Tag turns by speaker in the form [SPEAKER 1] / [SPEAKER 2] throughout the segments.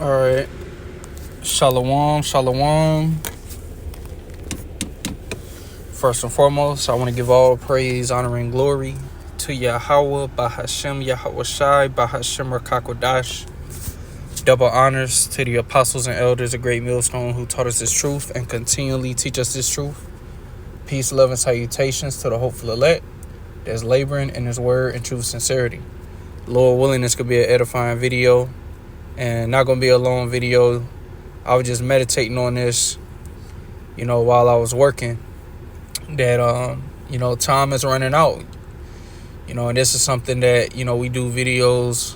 [SPEAKER 1] All right. Shalom, shalom. First and foremost, I want to give all praise, honor, and glory to Yahweh, Bahashem, Yahweh Shai, Bahashem, Rakakodash. Double honors to the apostles and elders of Great Millstone who taught us this truth and continually teach us this truth. Peace, love, and salutations to the hopeful elect that's laboring in his word and truth sincerity. Lord willing, this could be an edifying video and not going to be a long video. I was just meditating on this, while I was working, that, time is running out, and this is something that, we do videos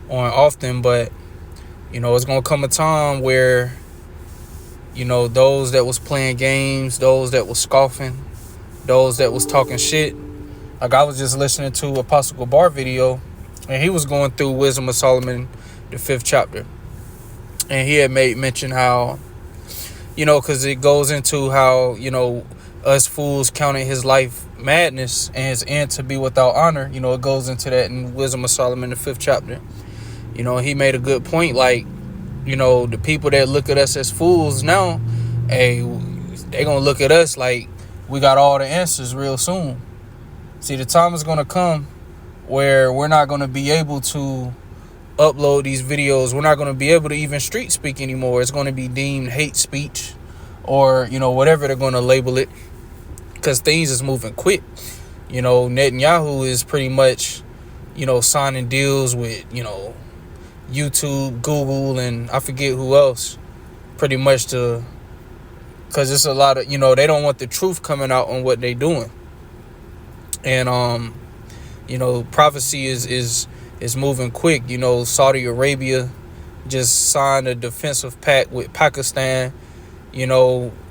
[SPEAKER 1] on often, but, it's going to come a time where, those that was playing games, those that was scoffing, those that was talking shit, like I was just listening to Apostle Gabar video, and he was going through Wisdom of Solomon, the 5th chapter. And he had made mention how, because it goes into how, us fools counted his life madness and his end to be without honor. It goes into that in Wisdom of Solomon, the 5th chapter. He made a good point, like, the people that look at us as fools now, hey, they going to look at us like we got all the answers real soon. See, the time is going to come where we're not going to be able to upload these videos. We're not going to be able to even street speak anymore. It's going to be deemed hate speech or, whatever they're going to label it, because things is moving quick. Netanyahu is pretty much, signing deals with, YouTube, Google, and I forget who else, pretty much because it's a lot of, they don't want the truth coming out on what they doing. And, prophecy is moving quick. Saudi Arabia just signed a defensive pact with Pakistan,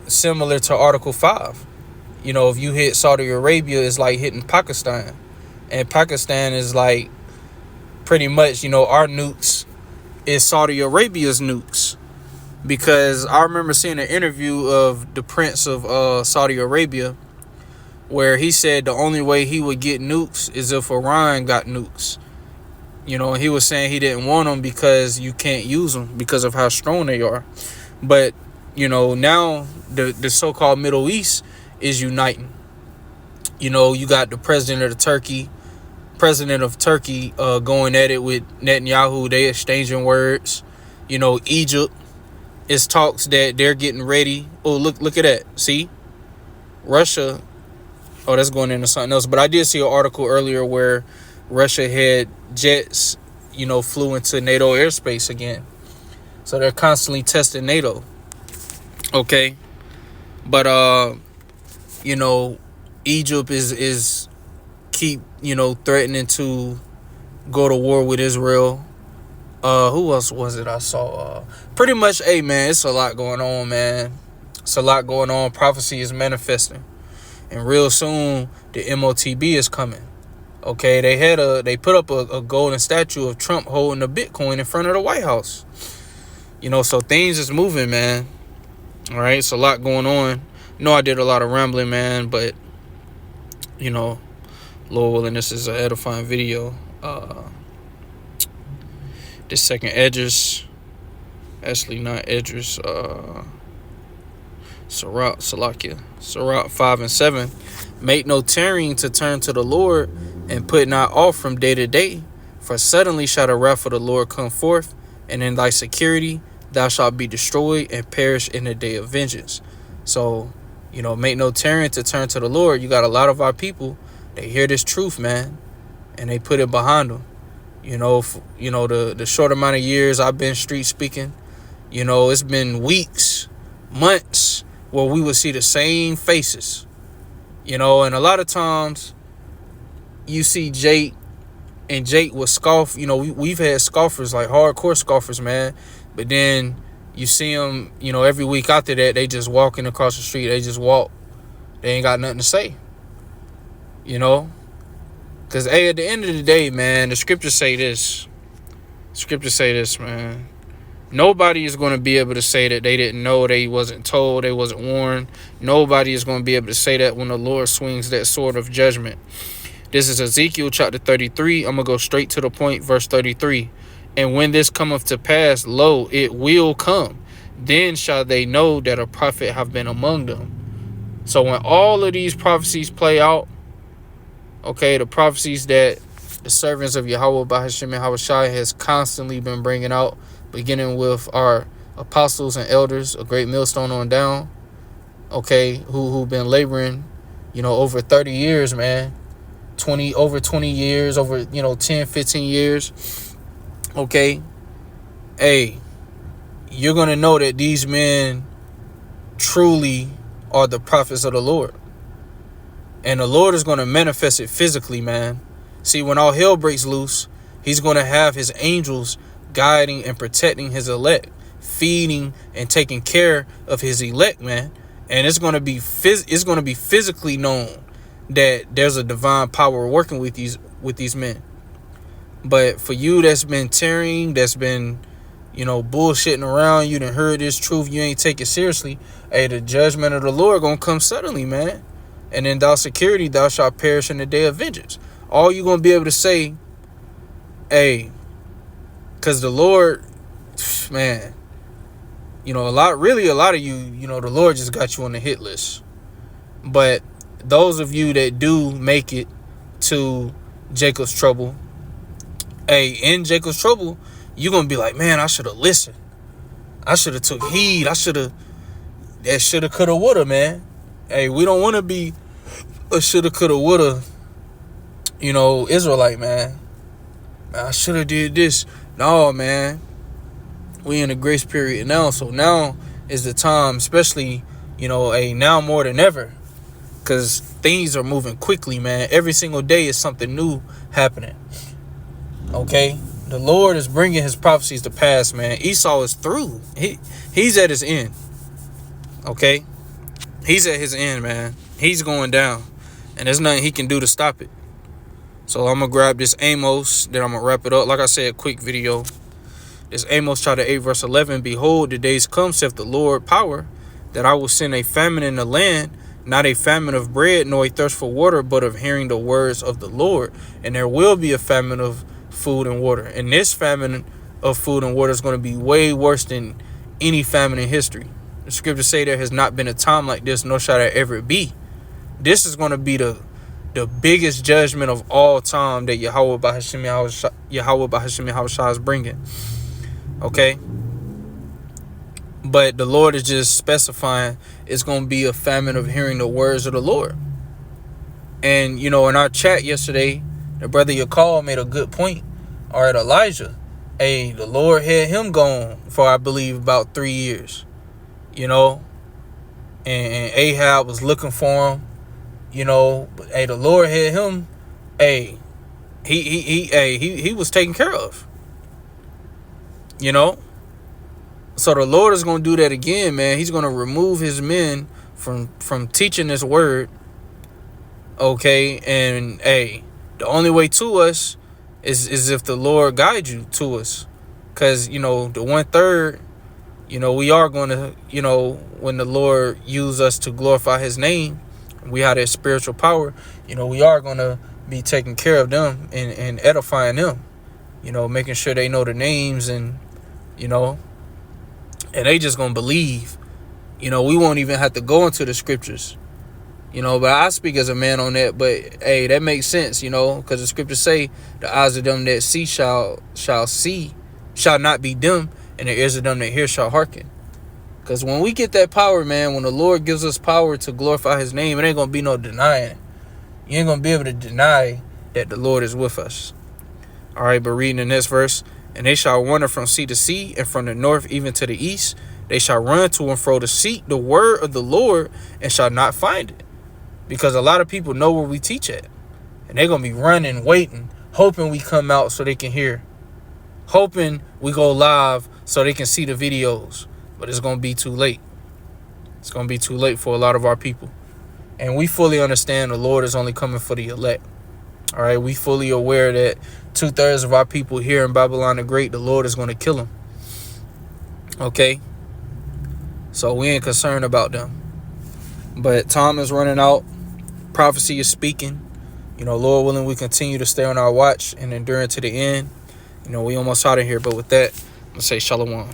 [SPEAKER 1] similar to Article 5. If you hit Saudi Arabia, it's like hitting Pakistan. And Pakistan is like pretty much, our nukes is Saudi Arabia's nukes. Because I remember seeing an interview of the Prince of Saudi Arabia where he said the only way he would get nukes is if Iran got nukes. And he was saying he didn't want them because you can't use them because of how strong they are. But, now the so-called Middle East is uniting. You got the president of Turkey going at it with Netanyahu. They exchanging words. Egypt is talks that they're getting ready. Oh, look at that. See? Russia. Oh, that's going into something else. But I did see an article earlier where Russia had jets, flew into NATO airspace again. So they're constantly testing NATO. Okay. But, Egypt is keep, threatening to go to war with Israel. Who else was it I saw? Pretty much, hey, man, it's a lot going on, man. It's a lot going on. Prophecy is manifesting. And real soon, the MOTB is coming. Okay, they put up a golden statue of Trump holding a Bitcoin in front of the White House. So things is moving, man. All right, it's a lot going on. I did a lot of rambling, man, but, Lord willing, this is an edifying video. The second Esdras, actually not Esdras, Sirach 5 and 7. Make no tarrying to turn to the Lord, and put not off from day to day. For suddenly shall the wrath of the Lord come forth, and in thy security thou shalt be destroyed and perish in the day of vengeance. So, make no tarrying to turn to the Lord. You got a lot of our people, they hear this truth, man, and they put it behind them. The short amount of years I've been street speaking, it's been weeks, months, where we would see the same faces, and a lot of times you see Jake, and Jake would scoff. We've had scoffers, like hardcore scoffers, man, but then you see them, every week after that, they just walking across the street. They just walk. They ain't got nothing to say, because, hey, at the end of the day, man, the scriptures say this. Scriptures say this, man. Nobody is going to be able to say that they didn't know, they wasn't told, they wasn't warned. Nobody is going to be able to say that when the Lord swings that sword of judgment. This is Ezekiel chapter 33. I'm going to go straight to the point, verse 33. And when this cometh to pass, lo, it will come. Then shall they know that a prophet have been among them. So when all of these prophecies play out, okay, the prophecies that the servants of Yahweh Bahashim Yahweh Shai has constantly been bringing out, beginning with our apostles and elders, a great millstone on down, okay, who've been laboring, over 30 years, man, over 20 years, over, 10, 15 years, okay. Hey, you're going to know that these men truly are the prophets of the Lord. And the Lord is going to manifest it physically, man. See, when all hell breaks loose, he's going to have his angels guiding and protecting his elect, feeding and taking care of his elect, man. And it's going to be physically known that there's a divine power working with these men. But for you that's been tarrying, that's been, bullshitting around, you done heard this truth, you ain't take it seriously, hey, the judgment of the Lord going to come suddenly, man. And in thy security, thou shalt perish in the day of vengeance. All you're going to be able to say, hey, because the Lord, man, a lot of you, the Lord just got you on the hit list. But those of you that do make it to Jacob's trouble, hey, in Jacob's trouble, you're going to be like, man, I should have listened. I should have took heed. That shoulda, coulda, woulda, man. Hey, we don't want to be a shoulda, coulda, woulda, Israelite, man. I should have did this. No, man. We in a grace period now. So now is the time, especially, now more than ever. Because things are moving quickly, man. Every single day is something new happening. Okay? The Lord is bringing his prophecies to pass, man. Esau is through. He's at his end. Okay? He's at his end, man. He's going down. And there's nothing he can do to stop it. So I'm going to grab this Amos. Then I'm going to wrap it up. Like I said, quick video. This Amos chapter 8 verse 11. Behold, the days come, saith the Lord power, that I will send a famine in the land, not a famine of bread, nor a thirst for water, but of hearing the words of the Lord. And there will be a famine of food and water. And this famine of food and water is going to be way worse than any famine in history. The scriptures say there has not been a time like this, nor shall there ever be. This is going to be the biggest judgment of all time that Yahweh Bahashim Yahushua is bringing. Okay? But the Lord is just specifying it's going to be a famine of hearing the words of the Lord. And, in our chat yesterday, the brother Yakal made a good point. All right, Elijah. Hey, the Lord had him gone for, I believe, about 3 years. And Ahab was looking for him. But hey, the Lord had him. Hey, he was taken care of. So the Lord is going to do that again, man. He's going to remove his men from teaching this word. Okay, and hey, the only way to us is if the Lord guides you to us. Because, the 1/3, we are going to, when the Lord use us to glorify his name, we have that spiritual power, we are going to be taking care of them and edifying them, making sure they know the names and, and they just going to believe. We won't even have to go into the scriptures, but I speak as a man on that. But, hey, that makes sense, because the scriptures say the eyes of them that see shall not be dim, and the ears of them that hear shall hearken. Because when we get that power, man, when the Lord gives us power to glorify his name, it ain't going to be no denying. You ain't going to be able to deny that the Lord is with us. All right, but reading the next verse. And they shall wander from sea to sea, and from the north even to the east. They shall run to and fro to seek the word of the Lord, and shall not find it. Because a lot of people know where we teach at. And they're going to be running, waiting, hoping we come out so they can hear. Hoping we go live so they can see the videos. But it's going to be too late. It's going to be too late for a lot of our people. And we fully understand the Lord is only coming for the elect. All right, we fully aware that 2/3 of our people here in Babylon the Great, the Lord is going to kill them. Okay? So we ain't concerned about them. But time is running out. Prophecy is speaking. Lord willing, we continue to stay on our watch and endure to the end. You know, we almost out of here, but with that, I'm going to say shalom.